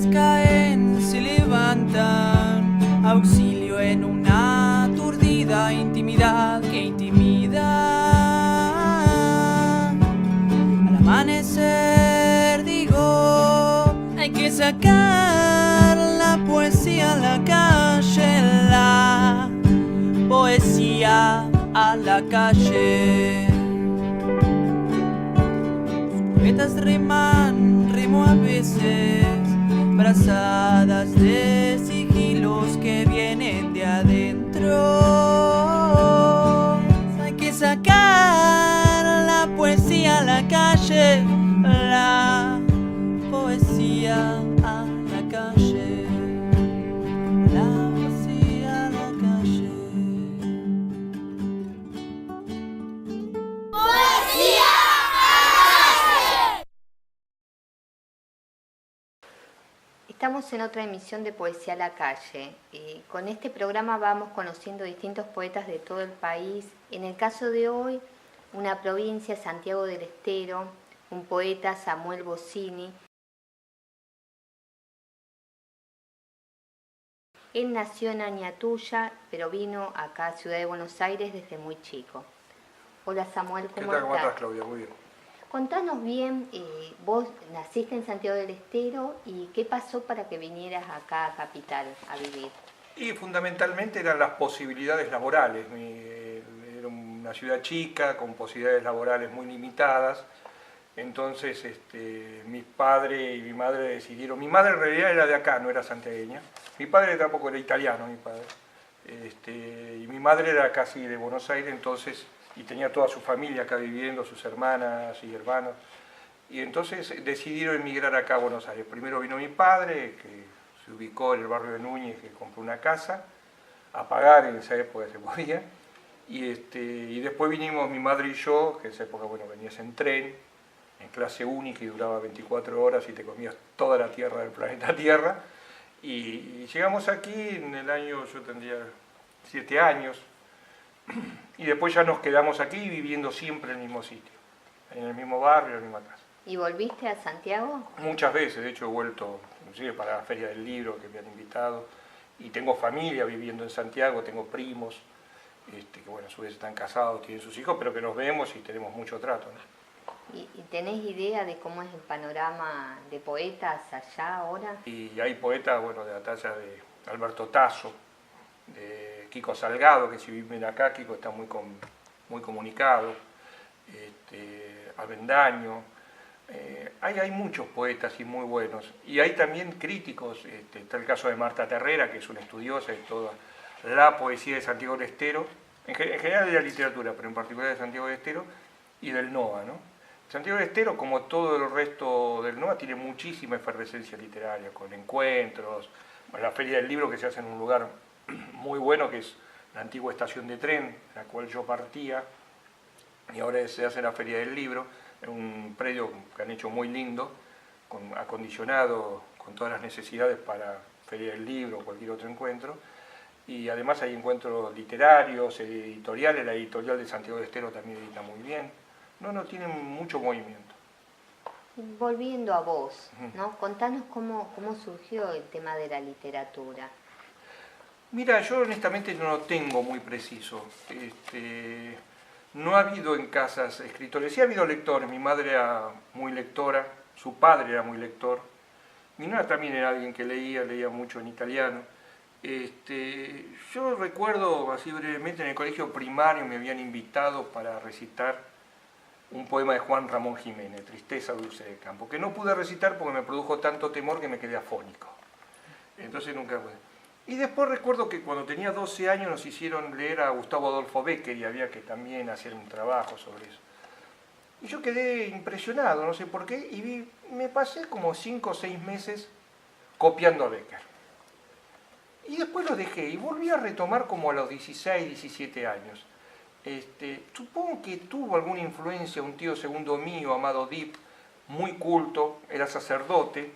caen, se levantan, auxilio en una aturdida intimidad que intimida. Al amanecer digo, hay que sacar la poesía a la calle, la poesía a la calle. Los poetas rimo a veces, brazadas de sigilos que vienen de adentro. Hay que sacar la poesía a la calle, la poesía a la calle, la poesía a la calle. Estamos en otra emisión de Poesía a la Calle. Con este programa vamos conociendo distintos poetas de todo el país. En el caso de hoy, una provincia, Santiago del Estero, un poeta, Samuel Bossini. Él nació en Añatuya, pero vino acá a Ciudad de Buenos Aires desde muy chico. Hola Samuel, ¿cómo estás? ¿Cómo estás, Claudia? Muy bien. Contanos bien, vos naciste en Santiago del Estero y qué pasó para que vinieras acá a Capital a vivir. Y fundamentalmente eran las posibilidades laborales. Era una ciudad chica, con posibilidades laborales muy limitadas. Entonces mi padre y mi madre decidieron... Mi madre en realidad era de acá, no era santiagueña. Mi padre tampoco era italiano, mi padre. Y mi madre era casi de Buenos Aires, entonces... y tenía toda su familia acá viviendo, sus hermanas y hermanos, y entonces decidieron emigrar acá a Buenos Aires. Primero vino mi padre, que se ubicó en el barrio de Núñez, que compró una casa, a pagar, en esa época se podía, y después vinimos mi madre y yo, que en esa época, bueno, venías en tren, en clase única y duraba 24 horas y te comías toda la tierra del planeta Tierra, y llegamos aquí en el año, yo tendría 7 años, y después ya nos quedamos aquí viviendo siempre en el mismo sitio, en el mismo barrio, en la misma casa. ¿Y volviste a Santiago? Muchas veces, de hecho he vuelto, inclusive para la Feria del Libro que me han invitado, y tengo familia viviendo en Santiago, tengo primos, que bueno, a su vez están casados, tienen sus hijos, pero que nos vemos y tenemos mucho trato, ¿no? ¿Y tenés idea de cómo es el panorama de poetas allá ahora? Y hay poetas, bueno, de la talla de Alberto Tasso, de Kiko Salgado, que si viven acá, Kiko está muy comunicado, Avendaño, hay muchos poetas y muy buenos, y hay también críticos, está el caso de Marta Terrera, que es una estudiosa de toda la poesía de Santiago del Estero, en general de la literatura, pero en particular de Santiago del Estero, y del NOA, ¿no? Santiago del Estero, como todo el resto del NOA, tiene muchísima efervescencia literaria, con encuentros, bueno, la Feria del Libro que se hace en un lugar muy bueno, que es la antigua estación de tren, en la cual yo partía, y ahora se hace la Feria del Libro, en un predio que han hecho muy lindo, acondicionado con todas las necesidades para Feria del Libro o cualquier otro encuentro, y además hay encuentros literarios, editoriales, la editorial de Santiago del Estero también edita muy bien, no tienen mucho movimiento. Volviendo a vos, ¿no? Contanos cómo surgió el tema de la literatura. Mira, yo honestamente no lo tengo muy preciso. No ha habido en casas escritores, sí ha habido lectores. Mi madre era muy lectora, su padre era muy lector. Mi nona también era alguien que leía mucho en italiano. Yo recuerdo, así brevemente, en el colegio primario me habían invitado para recitar un poema de Juan Ramón Jiménez, Tristeza dulce de campo, que no pude recitar porque me produjo tanto temor que me quedé afónico. Entonces nunca pude. Y después recuerdo que cuando tenía 12 años nos hicieron leer a Gustavo Adolfo Bécquer y había que también hacer un trabajo sobre eso. Y yo quedé impresionado, no sé por qué, y me pasé como 5 o 6 meses copiando a Bécquer. Y después lo dejé y volví a retomar como a los 16, 17 años. Supongo que tuvo alguna influencia un tío segundo mío, Amado Dip, muy culto, era sacerdote,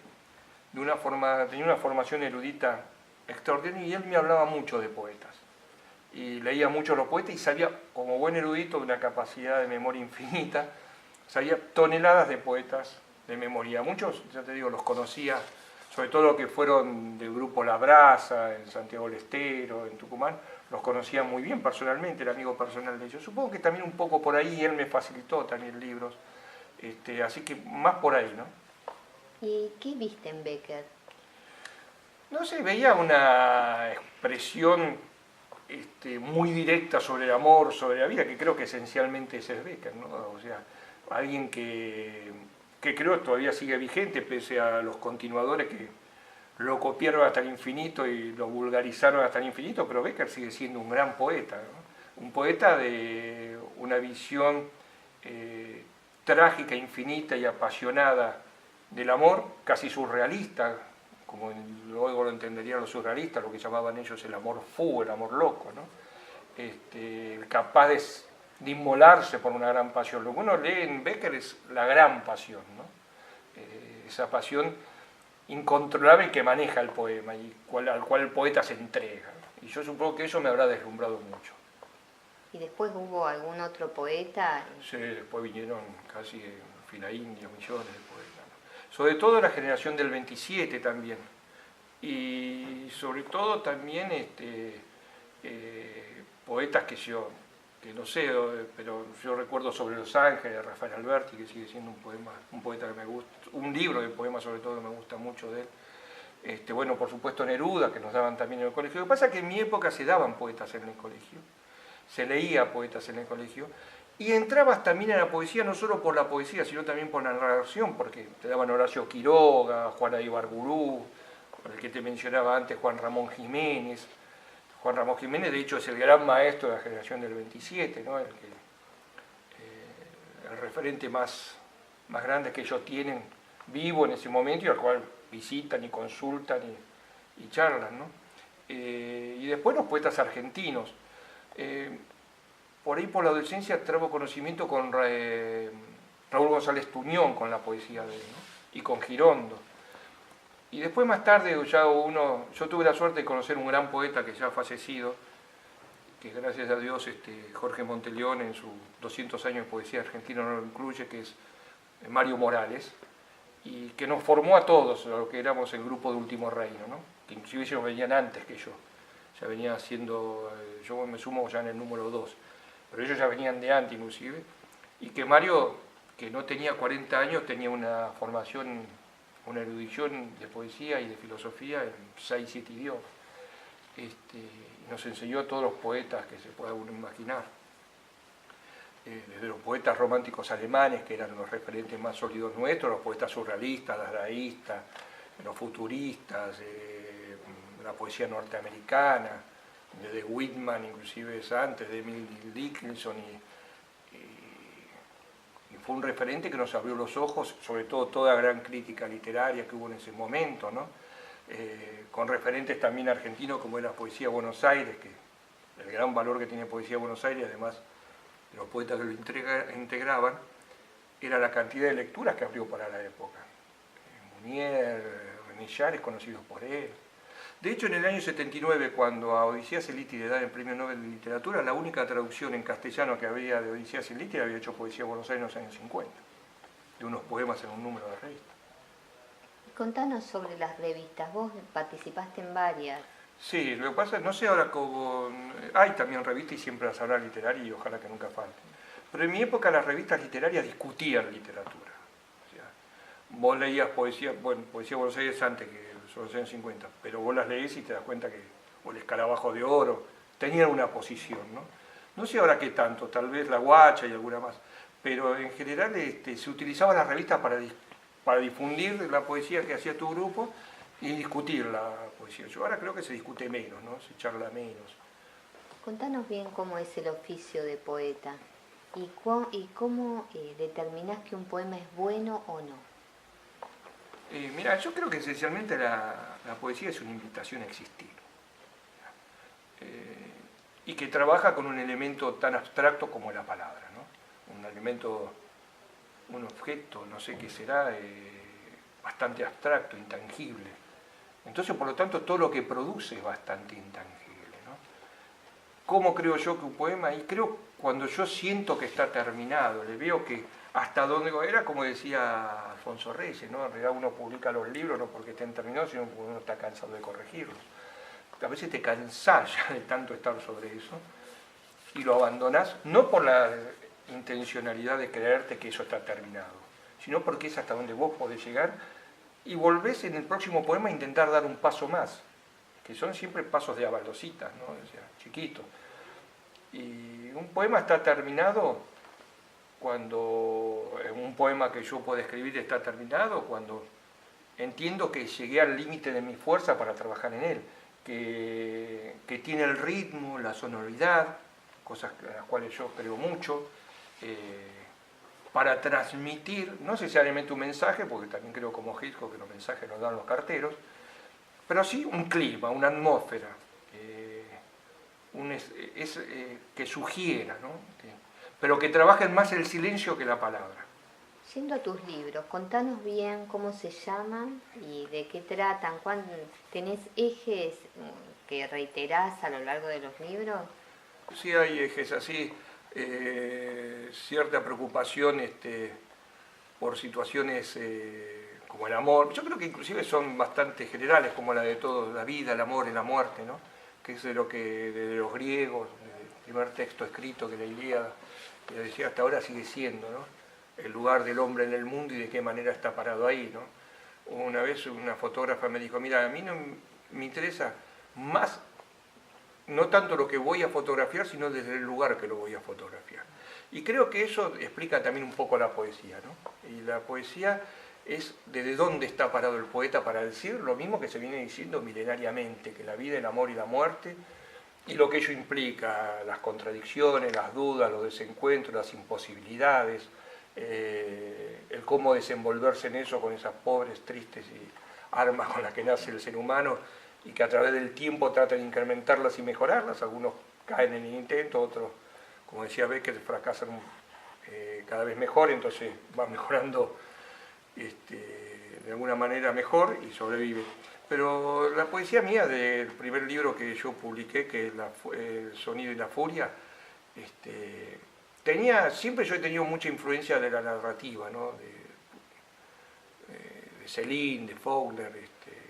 tenía una formación erudita extraordinaria, y él me hablaba mucho de poetas. Y leía mucho los poetas y sabía, como buen erudito, de una capacidad de memoria infinita, sabía toneladas de poetas de memoria. Muchos, ya te digo, los conocía sobre todo los que fueron del grupo La Brasa, en Santiago del Estero, en Tucumán, los conocía muy bien personalmente, era amigo personal de ellos. Supongo que también un poco por ahí él me facilitó también libros, así que más por ahí, ¿no? ¿Y qué viste en Becker? No sé, veía una expresión muy directa sobre el amor, sobre la vida, que creo que esencialmente ese es Becker, ¿no? O sea, alguien que creo todavía sigue vigente, pese a los continuadores que lo copiaron hasta el infinito y lo vulgarizaron hasta el infinito, pero Becker sigue siendo un gran poeta, ¿no? Un poeta de una visión trágica, infinita y apasionada del amor, casi surrealista, como luego lo entenderían los surrealistas, lo que llamaban ellos el amor fou, el amor loco, ¿no? Capaz de inmolarse por una gran pasión. Lo que uno lee en Becker es la gran pasión, ¿no? Esa pasión incontrolable que maneja el poema y al cual el poeta se entrega. Y yo supongo que eso me habrá deslumbrado mucho. ¿Y después hubo algún otro poeta? Sí, después vinieron casi fila india, millones de poetas, ¿no? Sobre todo la generación del 27 también. Y sobre todo también poetas que no sé, pero yo recuerdo Sobre los Ángeles de Rafael Alberti, que sigue siendo un poeta que me gusta, un libro de poemas sobre todo que me gusta mucho de él. Bueno, por supuesto Neruda, que nos daban también en el colegio. Lo que pasa es que en mi época se daban poetas en el colegio, se leía poetas en el colegio, y entrabas también en la poesía no solo por la poesía, sino también por la narración, porque te daban Horacio Quiroga, Juana Ibarburu, el que te mencionaba antes, Juan Ramón Jiménez. Juan Ramón Jiménez, de hecho, es el gran maestro de la generación del 27, ¿no? El referente más grande que ellos tienen vivo en ese momento y al cual visitan y consultan y charlan, ¿no? Y después los poetas argentinos. Por ahí por la adolescencia traigo conocimiento con Raúl González Tuñón, con la poesía de él, ¿no? Y con Girondo. Y después más tarde yo tuve la suerte de conocer un gran poeta que ya ha fallecido, que gracias a Dios Jorge Monteleón en sus 200 años de poesía argentina no lo incluye, que es Mario Morales, y que nos formó a todos, los que éramos el grupo de Último Reino, ¿no? Que inclusive ellos venían antes que yo, ya venía haciendo, yo me sumo ya en el número 2, pero ellos ya venían de antes inclusive, y que Mario, que no tenía 40 años, tenía una formación, una erudición de poesía y de filosofía en 6-7 idiomas. Nos enseñó a todos los poetas que se pueda uno imaginar. Desde los poetas románticos alemanes, que eran los referentes más sólidos nuestros, los poetas surrealistas, dadaístas, los futuristas, la poesía norteamericana, de Whitman, inclusive es antes, de Emily Dickinson, y fue un referente que nos abrió los ojos, sobre todo toda gran crítica literaria que hubo en ese momento, ¿no? Con referentes también argentinos como era Poesía Buenos Aires, que el gran valor que tiene Poesía Buenos Aires, además de los poetas que lo integraban, era la cantidad de lecturas que abrió para la época. Munier, René Char, conocidos por él. De hecho, en el año 79, cuando a Odisías Eliti le dan el Premio Nobel de Literatura, la única traducción en castellano que había de Odisías Eliti había hecho Poesía Buenos Aires en los años 50, de unos poemas en un número de revista. Contanos sobre las revistas, vos participaste en varias. Sí, lo que pasa es, no sé ahora cómo... Hay también revistas y siempre las habrá literarias y ojalá que nunca falten. Pero en mi época las revistas literarias discutían literatura. O sea, vos leías poesía, bueno, Poesía Buenos Aires antes que son los años 50, pero vos las leés y te das cuenta que, o el Escarabajo de Oro, tenían una posición, ¿no? No sé ahora qué tanto, tal vez La Guacha y alguna más, pero en general se utilizaban las revistas para difundir la poesía que hacía tu grupo y discutir la poesía. Yo ahora creo que se discute menos, ¿no? Se charla menos. Contanos bien cómo es el oficio de poeta y cómo determinás que un poema es bueno o no. Mira, yo creo que esencialmente la poesía es una invitación a existir. Y que trabaja con un elemento tan abstracto como la palabra, ¿no? Un elemento, un objeto, no sé qué será, bastante abstracto, intangible. Entonces, por lo tanto, todo lo que produce es bastante intangible, ¿no? ¿Cómo creo yo que un poema? Y creo cuando yo siento que está terminado, le veo que hasta dónde era, como decía Alfonso Reyes, ¿no? En realidad uno publica los libros no porque estén terminados, sino porque uno está cansado de corregirlos. A veces te cansás ya de tanto estar sobre eso y lo abandonás, no por la intencionalidad de creerte que eso está terminado, sino porque es hasta donde vos podés llegar y volvés en el próximo poema a intentar dar un paso más, que son siempre pasos de baldositas, ¿no? O sea, chiquitos. Y un poema está terminado cuando, un poema que yo puedo escribir está terminado cuando entiendo que llegué al límite de mi fuerza para trabajar en él, que tiene el ritmo, la sonoridad, cosas en las cuales yo creo mucho, para transmitir, no necesariamente un mensaje, porque también creo como Hitchcock que los mensajes nos dan los carteros, pero sí un clima, una atmósfera, que sugiera, ¿no? Pero que trabajen más el silencio que la palabra. Yendo a tus libros, contanos bien cómo se llaman y de qué tratan. ¿Tenés ejes que reiterás a lo largo de los libros? Sí, hay ejes así, cierta preocupación por situaciones como el amor. Yo creo que inclusive son bastante generales, como la de todo, la vida, el amor y la muerte, ¿no? Que es de los griegos, el primer texto escrito que la Ilíada, que decía hasta ahora sigue siendo, ¿no? El lugar del hombre en el mundo y de qué manera está parado ahí, ¿no? Una vez una fotógrafa me dijo, mira, a mí no me interesa más, no tanto lo que voy a fotografiar, sino desde el lugar que lo voy a fotografiar. Y creo que eso explica también un poco la poesía, ¿no? Y la poesía es desde dónde está parado el poeta para decir lo mismo que se viene diciendo milenariamente, que la vida, el amor y la muerte, y lo que ello implica, las contradicciones, las dudas, los desencuentros, las imposibilidades, el cómo desenvolverse en eso con esas pobres, tristes armas con las que nace el ser humano y que a través del tiempo tratan de incrementarlas y mejorarlas. Algunos caen en el intento, otros, como decía Beckett, fracasan cada vez mejor, entonces van mejorando de alguna manera mejor y sobrevive. Pero la poesía mía del primer libro que yo publiqué, que es El sonido y la furia, siempre yo he tenido mucha influencia de la narrativa, ¿no? De Céline, de Faulkner,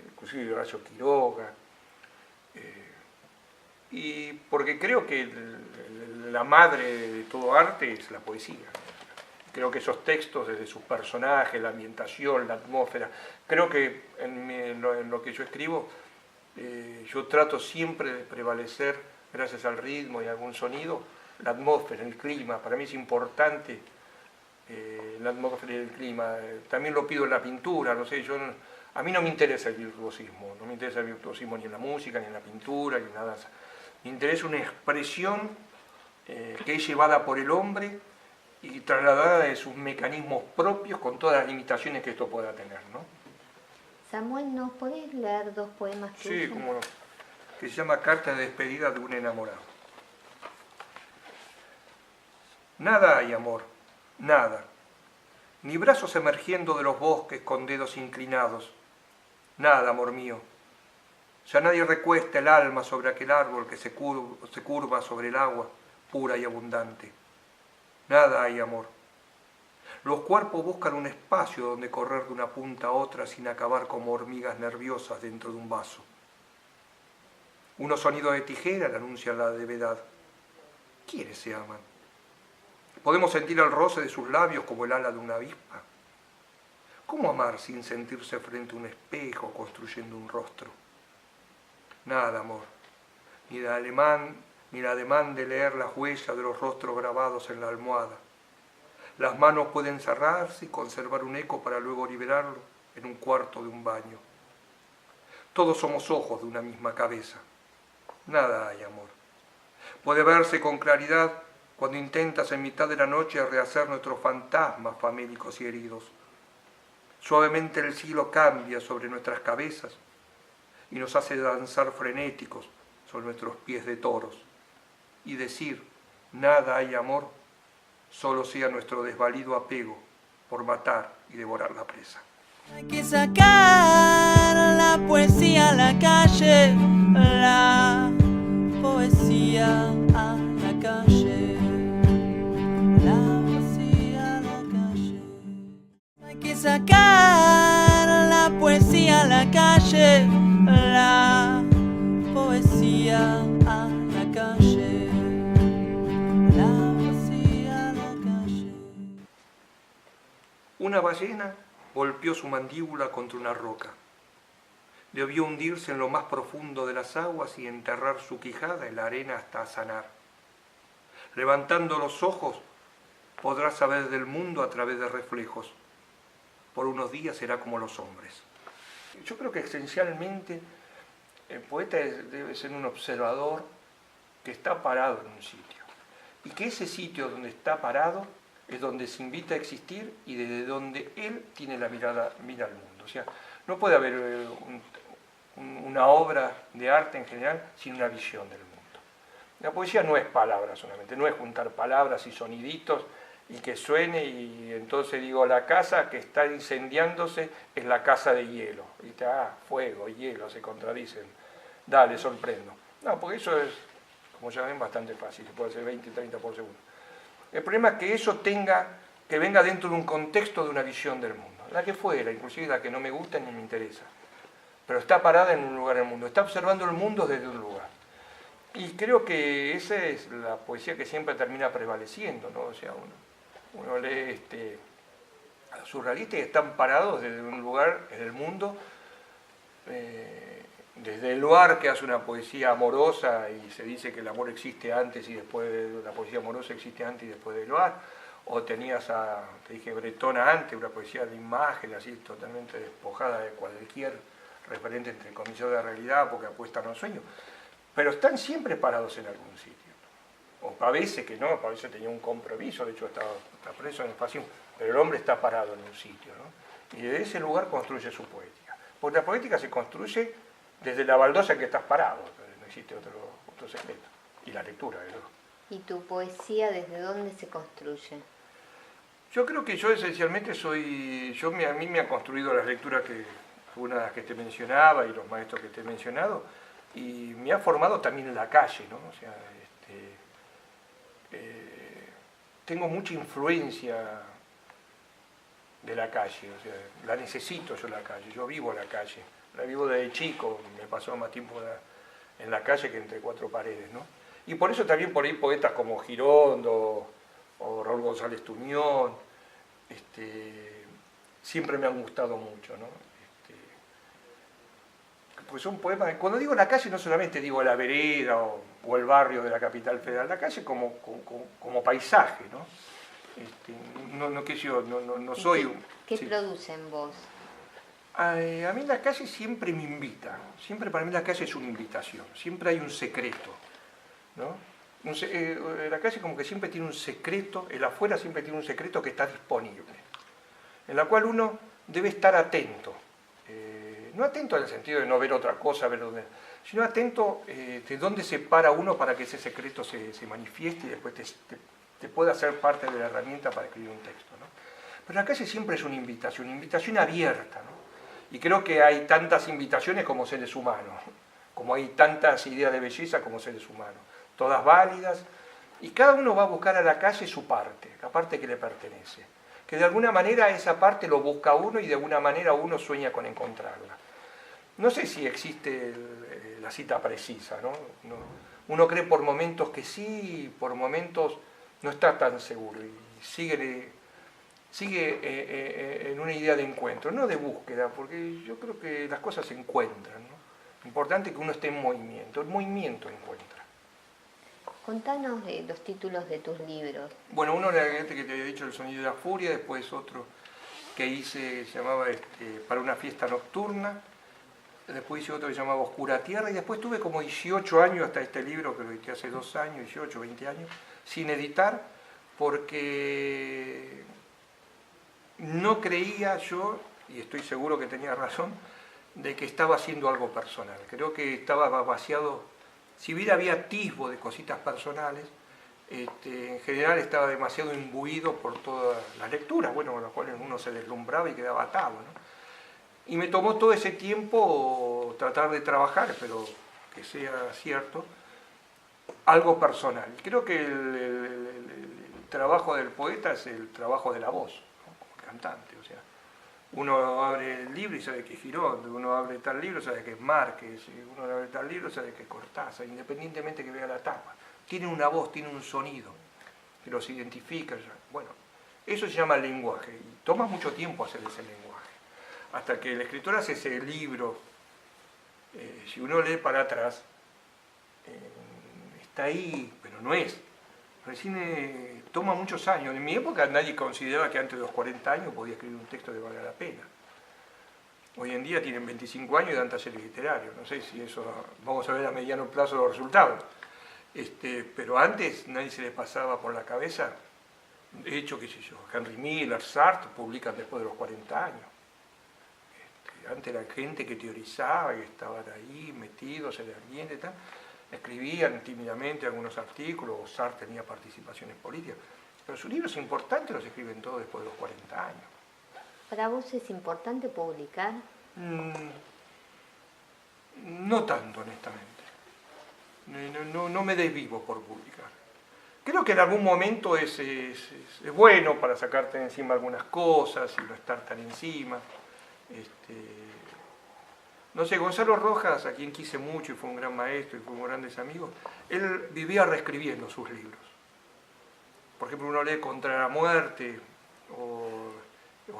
inclusive de Horacio Quiroga, y porque creo que la madre de todo arte es la poesía. Creo que esos textos, desde sus personajes, la ambientación, la atmósfera, creo que en lo que yo escribo, yo trato siempre de prevalecer, gracias al ritmo y a algún sonido, la atmósfera, el clima. Para mí es importante la atmósfera y el clima. También lo pido en la pintura, no sé, a mí no me interesa el virtuosismo, no me interesa el virtuosismo ni en la música, ni en la pintura, ni en nada. Me interesa una expresión que es llevada por el hombre y trasladada de sus mecanismos propios con todas las limitaciones que esto pueda tener, ¿no? Samuel, ¿nos podés leer 2 poemas tuyos? Sí, como no. Que se llama Carta de despedida de un enamorado. Nada hay, amor, nada. Ni brazos emergiendo de los bosques con dedos inclinados. Nada, amor mío. Ya nadie recuesta el alma sobre aquel árbol que se curva sobre el agua, pura y abundante. Nada hay, amor. Los cuerpos buscan un espacio donde correr de una punta a otra sin acabar como hormigas nerviosas dentro de un vaso. Unos sonidos de tijera le anuncian la levedad. ¿Quiénes se aman? Podemos sentir el roce de sus labios como el ala de una avispa. ¿Cómo amar sin sentirse frente a un espejo construyendo un rostro? Nada, amor, ni el ademán de leer las huellas de los rostros grabados en la almohada. Las manos pueden cerrarse y conservar un eco para luego liberarlo en un cuarto de un baño. Todos somos ojos de una misma cabeza. Nada hay, amor. Puede verse con claridad cuando intentas en mitad de la noche rehacer nuestros fantasmas famélicos y heridos. Suavemente el cielo cambia sobre nuestras cabezas y nos hace danzar frenéticos sobre nuestros pies de toros. Y decir, nada hay, amor, solo sea nuestro desvalido apego por matar y devorar la presa. Hay que sacar la poesía a la calle, la poesía a la calle, la poesía a la calle. una ballena golpeó su mandíbula contra una roca. Debió hundirse en lo más profundo de las aguas y enterrar su quijada en la arena hasta sanar. Levantando los ojos, podrá saber del mundo a través de reflejos. Por unos días será como los hombres. Yo creo que esencialmente el poeta debe ser un observador que está parado en un sitio. Y que ese sitio donde está parado es donde se invita a existir y desde donde él tiene la mirada, mira al mundo. O sea, no puede haber una obra de arte en general sin una visión del mundo. La poesía no es palabras solamente, no es juntar palabras y soniditos y que suene y entonces digo, la casa que está incendiándose es la casa de hielo. Y fuego, hielo, se contradicen. Dale, sorprendo. No, porque eso es, como ya ven, bastante fácil, se puede hacer 20, 30 por segundo. El problema es que eso que venga dentro de un contexto de una visión del mundo. La que fuera, inclusive la que no me gusta ni me interesa. Pero está parada en un lugar del mundo, está observando el mundo desde un lugar. Y creo que esa es la poesía que siempre termina prevaleciendo, ¿no? O sea, uno lee a los surrealistas y están parados desde un lugar en el mundo, desde Eluard, que hace una poesía amorosa y se dice que el amor existe antes y después, la poesía amorosa existe antes y después de Eluard, o tenías te dije, Bretona antes, una poesía de imagen, así totalmente despojada de cualquier referente entre comillas de la realidad, porque apuestan al sueño, pero están siempre parados en algún sitio. O a veces que no, a veces tenía un compromiso, de hecho está preso en el fascismo, pero el hombre está parado en un sitio, ¿no? Y desde ese lugar construye su poética. Porque la poética se construye desde la baldosa en que estás parado, no existe otro secreto. Y la lectura, ¿no? ¿Y tu poesía desde dónde se construye? Yo creo que yo esencialmente a mí me ha construido las lecturas que una de las que te mencionaba y los maestros que te he mencionado, y me ha formado también en la calle, ¿no? O sea, tengo mucha influencia de la calle, o sea, la necesito yo la calle, yo vivo la calle, la vivo desde chico, me pasó más tiempo en la calle que entre cuatro paredes, ¿no? Y por eso también por ahí poetas como Girondo o Raúl González Tuñón, siempre me han gustado mucho, ¿no? Pues son poemas, cuando digo la calle no solamente digo la vereda o el barrio de la capital federal, la calle como paisaje, ¿no? No soy un... ¿Qué sí. produce en vos? A mí la calle siempre me invita, siempre para mí la calle es una invitación, siempre hay un secreto, ¿no? La calle como que siempre tiene un secreto, el afuera siempre tiene un secreto que está disponible, en la cual uno debe estar atento. No atento en el sentido de no ver otra cosa, sino atento de dónde se para uno para que ese secreto se manifieste y después te pueda ser parte de la herramienta para escribir un texto, ¿no? Pero la calle siempre es una invitación abierta, ¿no? Y creo que hay tantas invitaciones como seres humanos, como hay tantas ideas de belleza como seres humanos, todas válidas, y cada uno va a buscar a la calle su parte, la parte que le pertenece, que de alguna manera esa parte lo busca uno y de alguna manera uno sueña con encontrarla. No sé si existe la cita precisa, ¿no? Uno cree por momentos que sí, por momentos no está tan seguro y sigue en una idea de encuentro, no de búsqueda, porque yo creo que las cosas se encuentran, ¿no? Lo importante es que uno esté en movimiento, el movimiento encuentra. Contanos de los títulos de tus libros. Bueno, uno era este que te había dicho, El sonido de la furia, después otro que hice, se llamaba Para una fiesta nocturna, después hice otro que se llamaba Oscura Tierra, y después tuve como 18 años hasta este libro, que lo edité hace 2 años, 18, 20 años, sin editar, porque no creía yo, y estoy seguro que tenía razón, de que estaba haciendo algo personal. Creo que estaba vaciado, si bien había atisbo de cositas personales, en general estaba demasiado imbuido por todas las lecturas, bueno, con las cuales uno se deslumbraba y quedaba atado, ¿no? Y me tomó todo ese tiempo tratar de trabajar, pero que sea cierto, algo personal. Creo que el trabajo del poeta es el trabajo de la voz, ¿no? Como cantante, o sea, uno abre el libro y sabe que es Girondo, uno abre tal libro y sabe que es Márquez, uno abre tal libro y sabe que es Cortázar, independientemente que vea la tapa. Tiene una voz, tiene un sonido que los identifica. Bueno, Eso se llama lenguaje, y toma mucho tiempo hacer ese lenguaje. Hasta que el escritor hace ese libro, si uno lee para atrás, está ahí, pero no es. Recién toma muchos años. En mi época nadie consideraba que antes de los 40 años podía escribir un texto que valga la pena. Hoy en día tienen 25 años y dan talleres literarios. No sé si eso, vamos a ver a mediano plazo los resultados. Pero antes nadie se les pasaba por la cabeza. De hecho, qué sé yo, Henry Miller, Sartre publican después de los 40 años. Antes era gente que teorizaba, que estaban ahí metidos en el ambiente y tal. Escribían tímidamente algunos artículos, Sartre tenía participaciones políticas. Pero sus libros importantes los escriben todos después de los 40 años. ¿Para vos es importante publicar? No tanto, honestamente. No me desvivo por publicar. Creo que en algún momento es bueno para sacarte de encima algunas cosas y no estar tan encima. No sé, Gonzalo Rojas, a quien quise mucho y fue un gran maestro y fuimos grandes amigos, él vivía reescribiendo sus libros. Por ejemplo, uno lee Contra la muerte o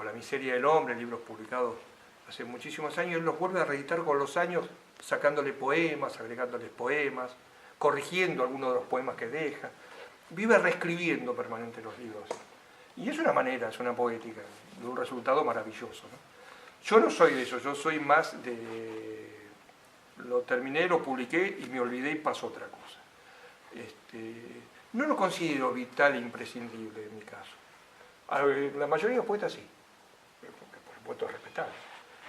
La miseria del hombre, libros publicados hace muchísimos años, él los vuelve a reeditar con los años, sacándole poemas, agregándoles poemas, corrigiendo algunos de los poemas que deja. Vive reescribiendo permanente los libros. Y es una manera, es una poética, de un resultado maravilloso, ¿no? Yo no soy de eso, yo soy más de... Lo terminé, lo publiqué y me olvidé y pasó otra cosa. No lo considero vital e imprescindible en mi caso. La mayoría de los poetas sí, porque por supuesto es respetable.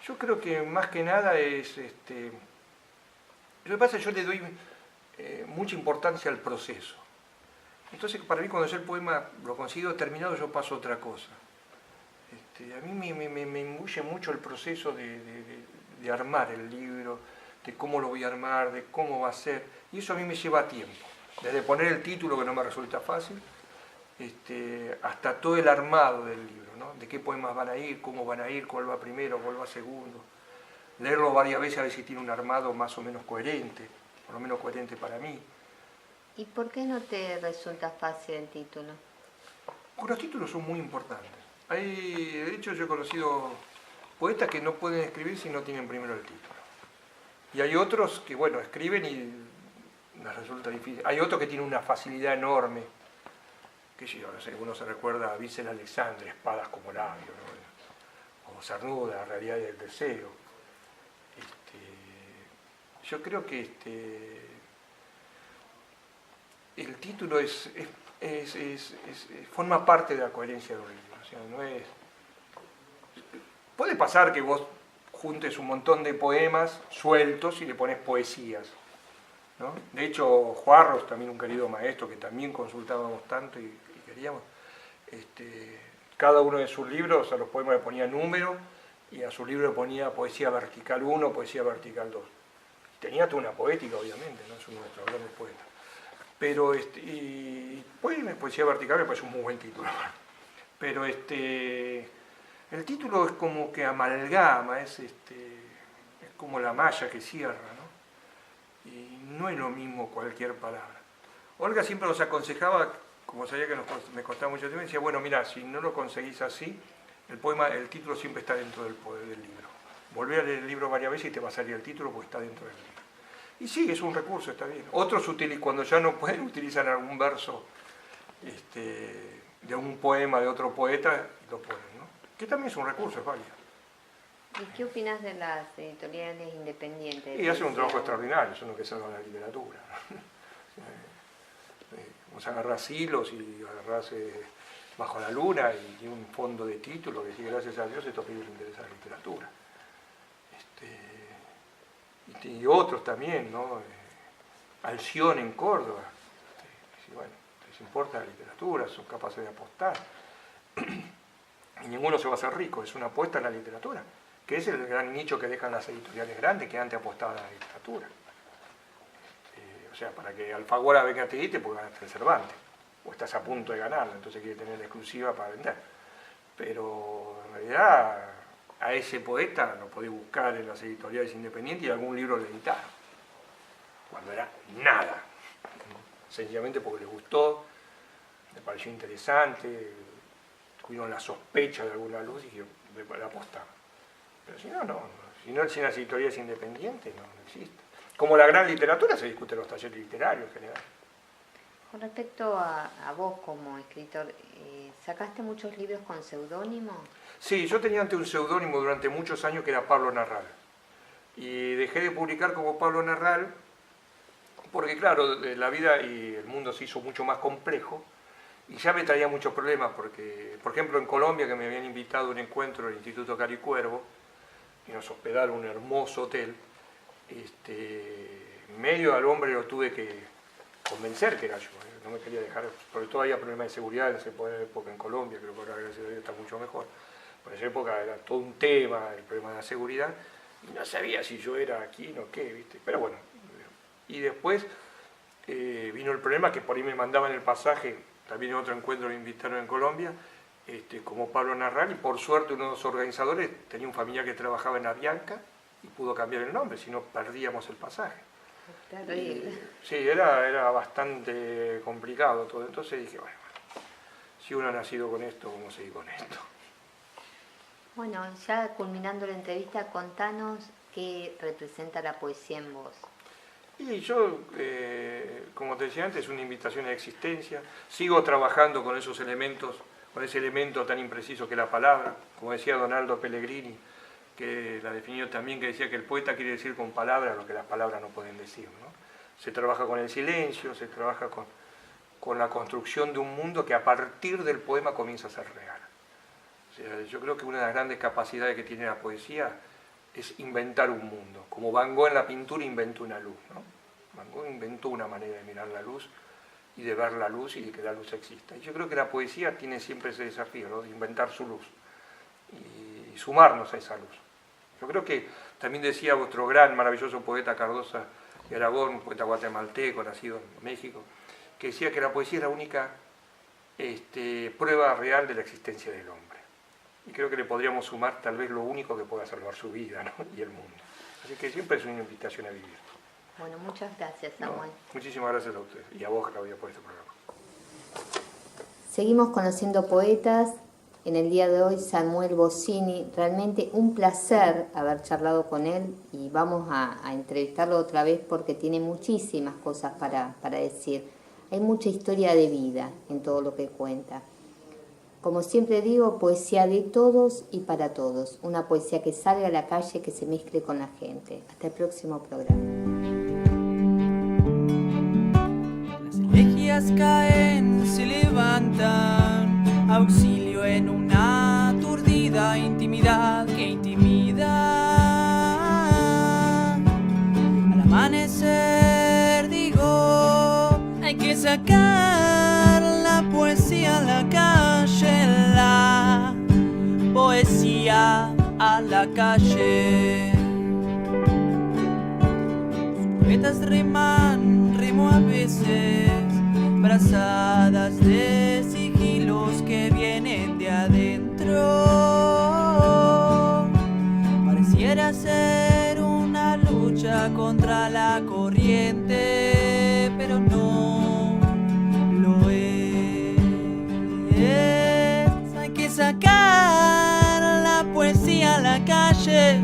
Yo creo que más que nada es... Lo que pasa es que yo le doy mucha importancia al proceso. Entonces para mí cuando yo el poema lo considero terminado yo paso a otra cosa. A mí me imbuye mucho el proceso de armar el libro, de cómo lo voy a armar, de cómo va a ser, y eso a mí me lleva tiempo, desde poner el título que no me resulta fácil, hasta todo el armado del libro, ¿no? De qué poemas van a ir, cómo van a ir, cuál va primero, cuál va segundo, leerlo varias veces a ver si tiene un armado más o menos coherente, por lo menos coherente para mí. ¿Y por qué no te resulta fácil el título? Porque los títulos son muy importantes. De hecho, yo he conocido poetas que no pueden escribir si no tienen primero el título. Y hay otros que, bueno, escriben y les resulta difícil. Hay otros que tienen una facilidad enorme. Que yo no sé, uno se recuerda a Vicente Alexandre, Espadas como labio, ¿no? O Cernuda, La realidad del deseo. Yo creo que el título forma parte de la coherencia de un libro. O sea, no es... Puede pasar que vos juntes un montón de poemas sueltos y le pones poesías, ¿no? De hecho, Juarros, también un querido maestro que también consultábamos tanto y queríamos, cada uno de sus libros, a los poemas le ponía número y a su libro le ponía poesía vertical 1, poesía vertical 2. Tenía toda una poética, obviamente, ¿no? Es uno de nuestros grandes poetas. Pero, y poesía vertical me parece un muy buen título. Pero el título es como que amalgama, es como la malla que cierra, ¿no? Y no es lo mismo cualquier palabra. Olga siempre nos aconsejaba, como sabía que me costaba mucho tiempo, decía, bueno, mira, si no lo conseguís así, el título siempre está dentro del libro. Volvé a leer el libro varias veces y te va a salir el título porque está dentro del libro. Y sí, es un recurso, está bien. Otros cuando ya no pueden utilizan algún verso de un poema de otro poeta y lo ponen, ¿no? Que también es un recurso, es válido. ¿Y qué opinas de las editoriales independientes? Y hacen un trabajo extraordinario, son los que salvan la literatura. Vos agarrás hilos y agarrás Bajo la Luna y tiene un fondo de título que dice gracias a Dios estos libros interesan a la literatura. Y otros también, ¿no? Alción en Córdoba. Bueno, les importa la literatura, son capaces de apostar. Y ninguno se va a hacer rico, es una apuesta en la literatura, que es el gran nicho que dejan las editoriales grandes que antes apostaban a la literatura. O sea, para que Alfaguara venga a te porque ganaste el Cervantes, o estás a punto de ganarlo, entonces quiere tener la exclusiva para vender. Pero en realidad a ese poeta lo podés buscar en las editoriales independientes y algún libro le editaron, cuando era nada, sencillamente porque le gustó, le pareció interesante, tuvieron la sospecha de alguna luz y yo le apostaba. Pero si no, no. Si no, si las editoriales independientes no existe. Como la gran literatura se discute en los talleres literarios en general. Con respecto a vos como escritor, ¿sacaste muchos libros con seudónimo? Sí, yo tenía ante un seudónimo durante muchos años que era Pablo Narral. Y dejé de publicar como Pablo Narral porque, claro, la vida y el mundo se hizo mucho más complejo y ya me traía muchos problemas porque, por ejemplo, en Colombia, que me habían invitado a un encuentro del Instituto Caricuervo y nos hospedaron en un hermoso hotel, medio al hombre lo tuve que convencer que era yo, no me quería dejar, sobre todo había problemas de seguridad en esa época en Colombia, creo que ahora gracias a Dios está mucho mejor. Por esa época era todo un tema el problema de la seguridad y no sabía si yo era aquí o qué, ¿viste? Pero bueno, y después vino el problema que por ahí me mandaban el pasaje, también en otro encuentro me invitaron en Colombia, como Pablo Narral, y por suerte uno de los organizadores tenía un familiar que trabajaba en Avianca y pudo cambiar el nombre, si no perdíamos el pasaje. Sí, era bastante complicado todo, entonces dije, bueno, si uno ha nacido con esto, ¿cómo seguir con esto? Bueno, ya culminando la entrevista, contanos qué representa la poesía en vos. Y yo, como te decía antes, es una invitación a la existencia, sigo trabajando con esos elementos, con ese elemento tan impreciso que es la palabra, como decía Donaldo Pellegrini, que la definió también, que decía que el poeta quiere decir con palabras lo que las palabras no pueden decir, ¿no? Se trabaja con el silencio, se trabaja con la construcción de un mundo que a partir del poema comienza a ser real. O sea, yo creo que una de las grandes capacidades que tiene la poesía es inventar un mundo, como Van Gogh en la pintura inventó una luz, ¿no? Van Gogh inventó una manera de mirar la luz y de ver la luz y de que la luz exista. Y yo creo que la poesía tiene siempre ese desafío, ¿no? De inventar su luz y sumarnos a esa luz. Yo creo que también decía vuestro gran, maravilloso poeta Cardosa de Aragón, un poeta guatemalteco, nacido en México, que decía que la poesía es la única prueba real de la existencia del hombre. Y creo que le podríamos sumar tal vez lo único que pueda salvar su vida, ¿no? Y el mundo. Así que siempre es una invitación a vivir. Bueno, muchas gracias, Samuel. Muchísimas gracias a ustedes y a vos, Claudia, por este programa. Seguimos conociendo poetas. En el día de hoy, Samuel Bossini, realmente un placer haber charlado con él y vamos a entrevistarlo otra vez porque tiene muchísimas cosas para decir. Hay mucha historia de vida en todo lo que cuenta. Como siempre digo, poesía de todos y para todos. Una poesía que salga a la calle, que se mezcle con la gente. Hasta el próximo programa. Las elegías caen, se levantan, auxilio en una aturdida intimidad que intimida. Al amanecer digo, hay que sacar la poesía a la calle, la poesía a la calle. Los poetas riman, rimo a veces, brazadas de sigilos que vienen de adentro. Pareciera ser una lucha contra la corriente, pero no lo es. Hay que sacar la poesía a la calle.